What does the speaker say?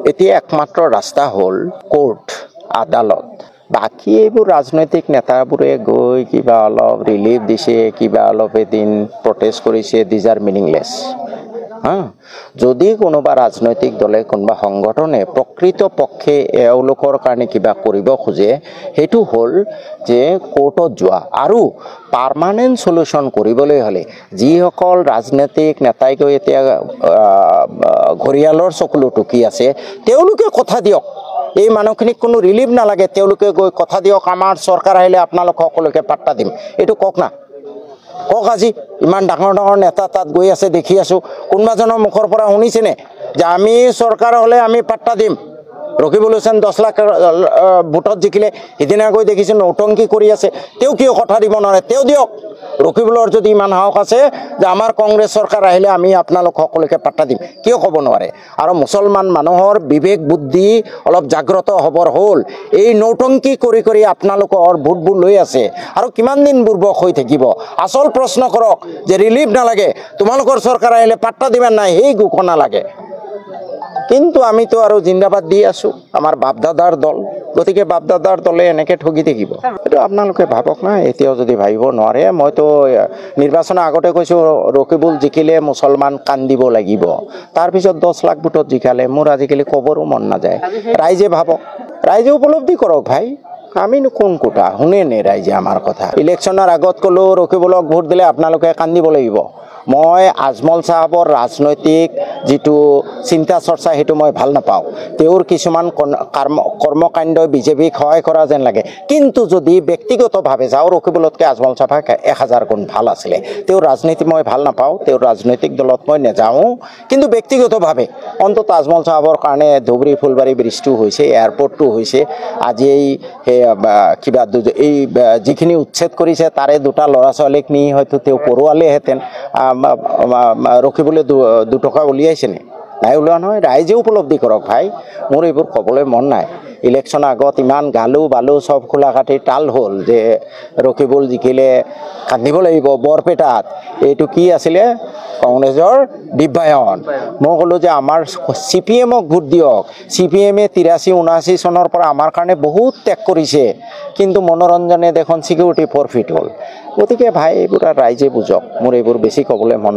এতিয়া একমাত্ৰ ৰাস্তা হ'ল কোৰ্ট আদালত বাকী এইবোৰ ৰাজনৈতিক নেতাবোৰে গৈ কিবা অলপ ৰিলিফ দিছে কিবা অলপ এদিন প্ৰটেষ্ট কৰিছে দিজ আৰ মিনিংলেছ যদি কোনোবা ৰাজনৈতিক দলে কোনোবা সংগঠনে প্ৰকৃত পক্ষে এওঁলোকৰ কাৰণে কিবা কৰিব খোজে সেইটো হ'ল যে কোৰ্টত যোৱা আৰু পাৰ্মানেণ্ট সলিউশ্যন কৰিবলৈ হ'লে যিসকল ৰাজনৈতিক নেতাই গৈ এতিয়া ঘৰিয়ালৰ চকুলো টুকি আছে তেওঁলোকে কথা দিয়ক এই মানুহখিনিক কোনো ৰিলিফ নালাগে তেওঁলোকে গৈ কথা দিয়ক আমাৰ চৰকাৰ আহিলে আপোনালোক সকলোকে পাত্তা দিম এইটো কওক না কক আজি ইমান ডাঙৰ ডাঙৰ নেতা তাত গৈ আছে দেখি আছো কোনোবাজনৰ মুখৰ পৰা শুনিছেনে যে আমি চৰকাৰ হ'লে আমি পাত্তা দিম ৰকিবুল হুছেইন 10 লাখ ভোটত জিকিলে সিদিনা গৈ দেখিছে নৌটংকি কৰি আছে তেওঁ কিয় কথা দিব নোৱাৰে তেওঁ দিয়ক ৰকিবুলৰ যদি ইমান সাহস আছে যে আমাৰ কংগ্ৰেছ চৰকাৰ আহিলে আমি আপোনালোক সকলোকে পাত্তা দিম কিয় ক'ব নোৱাৰে আৰু মুছলমান মানুহৰ বিবেক বুদ্ধি অলপ জাগ্ৰত হ'বৰ হ'ল এই নৌটংকি কৰি কৰি আপোনালোকৰ ভোটবোৰ লৈ আছে আৰু কিমান দিন বুৰ্বক হৈ থাকিব আচল প্ৰশ্ন কৰক যে ৰিলিফ নালাগে তোমালোকৰ চৰকাৰ আহিলে পাত্তা দিবা নাই সেই গুকনা লাগে কিন্তু আমি তো আৰু জিন্দাবাদ দি আছো আমাৰ বাপদাদাৰ দল গতিকে বাপদাদাৰ দলে এনেকে ঠগি থাকিব এটো আপোনালোকে ভাবক না এতিয়াও যদি ভাবিব নোৱাৰে মই তো নিৰ্বাচনৰ আগতে কৈছো ৰকিবুল জিকিলে মুছলমান কান্দিব লাগিব তাৰ পিছত 10 লাখ ভোটত জিকালে মোৰ আজিকালি কবৰো মন নাযায় ৰাইজে ভাবক ৰাইজে উপলব্ধি কৰক ভাই আমি কোন কোটা শুনে নে ৰাইজে আমাৰ কথা ইলেকশ্যনৰ আগত কলো ৰকিবুলক ভোট দিলে আপোনালোকে কান্দিব লাগিব মই আজমল সাহেবৰ ৰাজনৈতিক যেটো চিন্তা চৰ্চা হেতু মই ভাল নাপাও তেওঁৰ কিছুমান কৰ্মকাণ্ডই বিজেপিক সহায় কৰা যেন লাগে কিন্তু যদি ব্যক্তিগতভাৱে যাও ৰকিবুলতকৈ আজমল সাহেব 1000 গুণ ভাল আছিল তেওঁৰ ৰাজনীতি মই ভাল নাপাও তেওঁৰ ৰাজনৈতিক দলত মই নেযাও কিন্তু ব্যক্তিগতভাৱে অন্তত আজমল সাহেবৰ কাৰণে ধুবৰী ফুলবাৰী ব্ৰিজটো হৈছে এয়াৰপৰ্টটো হৈছে আজি এই কিবা এই যিখিনি উচ্ছেদ কৰিছে তাৰে দুটা ল'ৰা ছোৱালীক নি হয়তো তেওঁ পৰুৱালে হেতেন ৰকিবুলে 2 টকা উলিয়াইছে নে নাই উলোৱা নহয় ৰাইজে উপলব্ধি কৰক ভাই মোৰ এইবোৰ ক'বলৈ মন নাই ইলেকশ্যন আগত ইমান গালু বালু সব খোলা কাটি টাল হ'ল যে ৰকিবুল জিকিলে কান্দিব লাগিব বৰপেটাত এইটো কি আছিলে কংগ্ৰেছৰ দিব্যায়ন মই ক'লো যে আমাৰ সিপিএমক ভোট দিয়ক সিপিএমে 83-79 চনৰ পৰা আমাৰ কাৰণে বহুত ত্যাগ কৰিছে কিন্তু মনোৰঞ্জনে দেখোন সিকিউৰিটি ফৰফিট হ'ল গতিকে ভাই এইবোৰ ৰাইজে বুজক মোৰ এইবোৰ বেছি ক'বলৈ মন